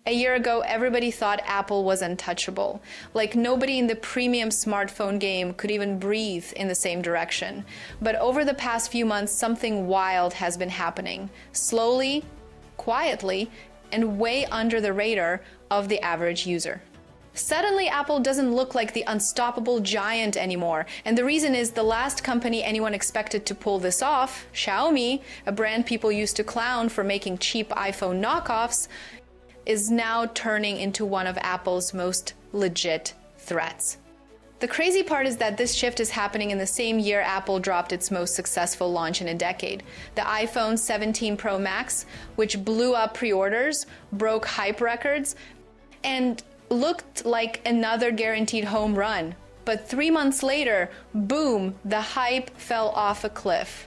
A year ago, everybody thought Apple was untouchable. Like nobody in the premium smartphone game could even breathe in the same direction. But over the past few months, something wild has been happening. Slowly, quietly, and way under the radar of the average user. Suddenly, Apple doesn't look like the unstoppable giant anymore. And the reason is the last company anyone expected to pull this off, Xiaomi, a brand people used to clown for making cheap iPhone knockoffs, is now turning into one of Apple's most legit threats. The crazy part is that this shift is happening in the same year Apple dropped its most successful launch in a decade. The iPhone 17 Pro Max, which blew up pre-orders, broke hype records, and looked like another guaranteed home run. But 3 months later, boom, the hype fell off a cliff.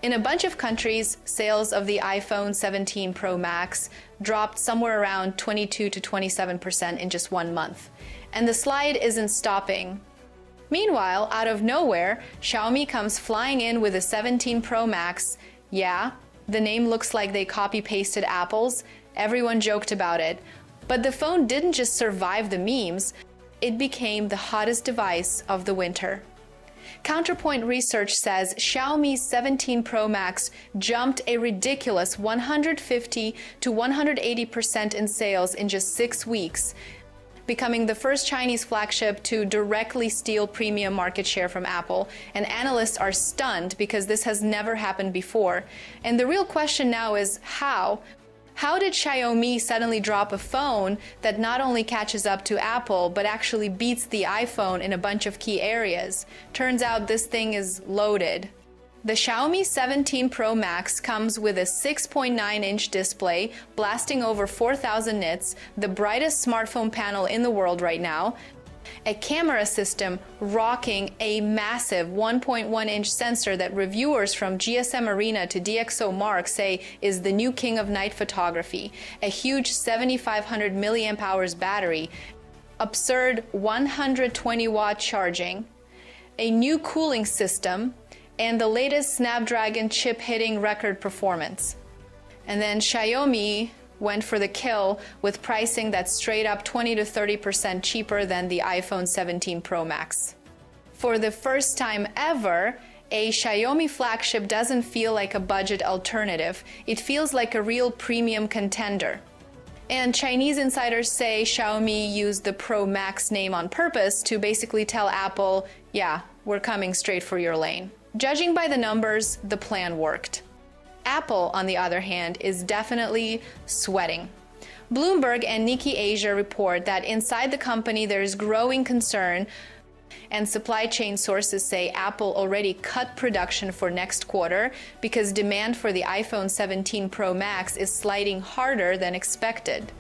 In a bunch of countries, sales of the iPhone 17 Pro Max dropped somewhere around 22 to 27% in just 1 month. And the slide isn't stopping. Meanwhile, out of nowhere, Xiaomi comes flying in with a 17 Pro Max. Yeah, the name looks like they copy-pasted Apple's. Everyone joked about it. But the phone didn't just survive the memes, it became the hottest device of the winter. Counterpoint Research says Xiaomi's 17 Pro Max jumped a ridiculous 150 to 180% in sales in just 6 weeks, becoming the first Chinese flagship to directly steal premium market share from Apple. And analysts are stunned because this has never happened before. And the real question now is how? How did Xiaomi suddenly drop a phone that not only catches up to Apple, but actually beats the iPhone in a bunch of key areas? Turns out this thing is loaded. The Xiaomi 17 Pro Max comes with a 6.9-inch display, blasting over 4,000 nits, the brightest smartphone panel in the world right now, a camera system rocking a massive 1.1-inch sensor that reviewers from GSM Arena to DxOMark say is the new king of night photography, a huge 7,500 milliamp hours battery, absurd 120-watt charging, a new cooling system, and the latest Snapdragon chip hitting record performance. And then Xiaomi went for the kill with pricing that's straight up 20 to 30% cheaper than the iPhone 17 Pro Max. For the first time ever, a Xiaomi flagship doesn't feel like a budget alternative. It feels like a real premium contender. And Chinese insiders say Xiaomi used the Pro Max name on purpose to basically tell Apple, yeah, we're coming straight for your lane. Judging by the numbers, the plan worked. Apple, on the other hand, is definitely sweating. Bloomberg and Nikkei Asia report that inside the company there is growing concern, and supply chain sources say Apple already cut production for next quarter because demand for the iPhone 17 Pro Max is sliding harder than expected.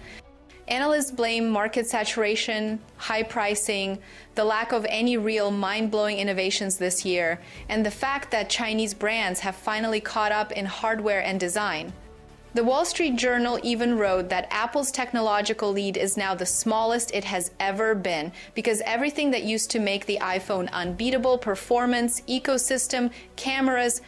Analysts blame market saturation, high pricing, the lack of any real mind-blowing innovations this year, and the fact that Chinese brands have finally caught up in hardware and design. The Wall Street Journal even wrote that Apple's technological lead is now the smallest it has ever been because everything that used to make the iPhone unbeatable, performance, ecosystem, cameras,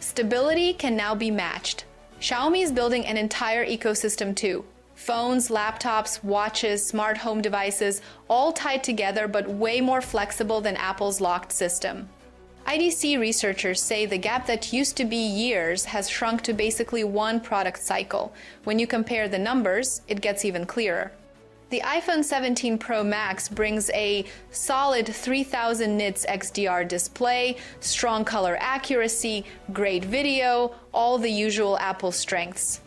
stability, can now be matched. Xiaomi is building an entire ecosystem too. Phones, laptops, watches, smart home devices, all tied together but way more flexible than Apple's locked system. IDC researchers say the gap that used to be years has shrunk to basically one product cycle. When you compare the numbers, it gets even clearer. The iPhone 17 Pro Max brings a solid 3,000 nits XDR display, strong color accuracy, great video, all the usual Apple strengths.